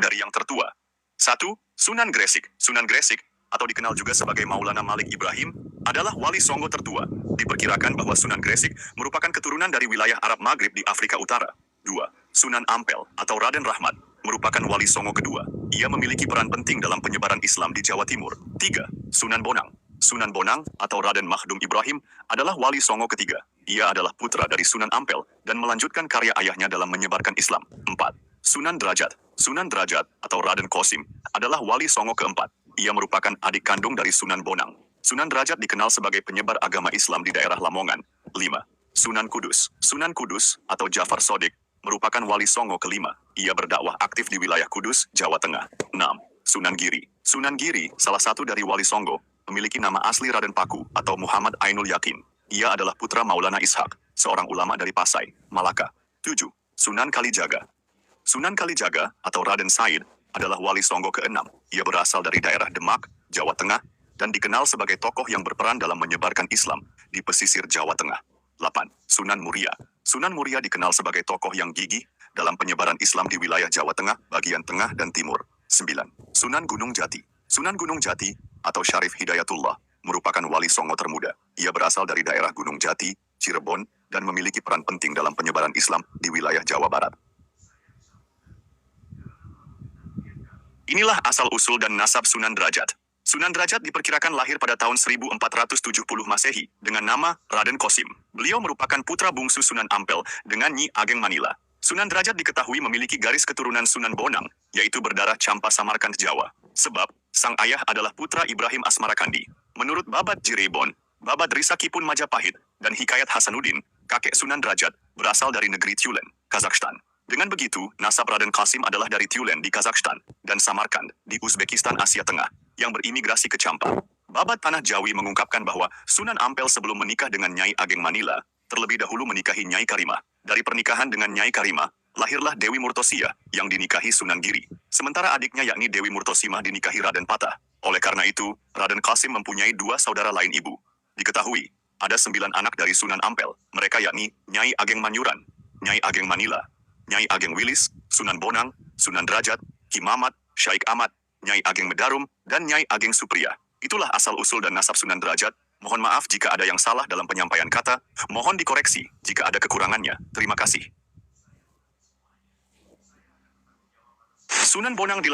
dari yang tertua. 1. Sunan Gresik. Sunan Gresik, atau dikenal juga sebagai Maulana Malik Ibrahim, adalah wali Songo tertua. Diperkirakan bahwa Sunan Gresik merupakan keturunan dari wilayah Arab Maghrib di Afrika Utara. 2. Sunan Ampel, atau Raden Rahmat, merupakan wali Songo kedua. Ia memiliki peran penting dalam penyebaran Islam di Jawa Timur. 3. Sunan Bonang. Sunan Bonang, atau Raden Mahdum Ibrahim, adalah wali Songo ketiga. Ia adalah putra dari Sunan Ampel, dan melanjutkan karya ayahnya dalam menyebarkan Islam. 4. Sunan Derajat. Sunan Derajat, atau Raden Qasim, adalah wali Songo keempat. Ia merupakan adik kandung dari Sunan Bonang. Sunan Derajat dikenal sebagai penyebar agama Islam di daerah Lamongan. 5. Sunan Kudus. Sunan Kudus, atau Jafar Sodik, merupakan wali Songo kelima. Ia berdakwah aktif di wilayah Kudus, Jawa Tengah. 6. Sunan Giri. Sunan Giri, salah satu dari wali Songo, memiliki nama asli Raden Paku atau Muhammad Ainul Yakin. Ia adalah putra Maulana Ishak, seorang ulama dari Pasai, Malaka. 7. Sunan Kalijaga. Sunan Kalijaga, atau Raden Said, adalah wali Songo ke-6. Ia berasal dari daerah Demak, Jawa Tengah, dan dikenal sebagai tokoh yang berperan dalam menyebarkan Islam di pesisir Jawa Tengah. 8. Sunan Muria. Sunan Muria dikenal sebagai tokoh yang gigih dalam penyebaran Islam di wilayah Jawa Tengah, bagian tengah dan timur. 9. Sunan Gunung Jati. Sunan Gunung Jati, atau Syarif Hidayatullah, merupakan wali Songo termuda. Ia berasal dari daerah Gunung Jati, Cirebon, dan memiliki peran penting dalam penyebaran Islam di wilayah Jawa Barat. Inilah asal-usul dan nasab Sunan Derajat. Sunan Derajat diperkirakan lahir pada tahun 1470 Masehi dengan nama Raden Qasim. Beliau merupakan putra bungsu Sunan Ampel dengan Nyi Ageng Manila. Sunan Derajat diketahui memiliki garis keturunan Sunan Bonang, yaitu berdarah Campa Samarkand Jawa. Sebab, sang ayah adalah putra Ibrahim Asmarakandi. Menurut Babad Jirebon, Babad Risakipun Majapahit, dan Hikayat Hasanuddin, kakek Sunan Derajat berasal dari negeri Tulen, Kazakhstan. Dengan begitu, nasab Raden Qasim adalah dari Tulen di Kazakhstan, dan Samarkand di Uzbekistan Asia Tengah, yang berimigrasi ke Campa. Babad Tanah Jawi mengungkapkan bahwa Sunan Ampel sebelum menikah dengan Nyai Ageng Manila, terlebih dahulu menikahi Nyai Karimah. Dari pernikahan dengan Nyai Karimah, lahirlah Dewi Murtosia, yang dinikahi Sunan Giri. Sementara adiknya yakni Dewi Murtosimah dinikahi Raden Patah. Oleh karena itu, Raden Qasim mempunyai dua saudara lain ibu. Diketahui, ada 9 anak dari Sunan Ampel. Mereka yakni Nyai Ageng Manyuran, Nyai Ageng Manila, Nyai Ageng Wilis, Sunan Bonang, Sunan Derajat, Ki Mamat, Syaikh Ahmad, Nyai Ageng Medarum, dan Nyai Ageng Supriya. Itulah asal-usul dan nasab Sunan Derajat. Mohon maaf jika ada yang salah dalam penyampaian kata. Mohon dikoreksi jika ada kekurangannya. Terima kasih. Sunan Bonang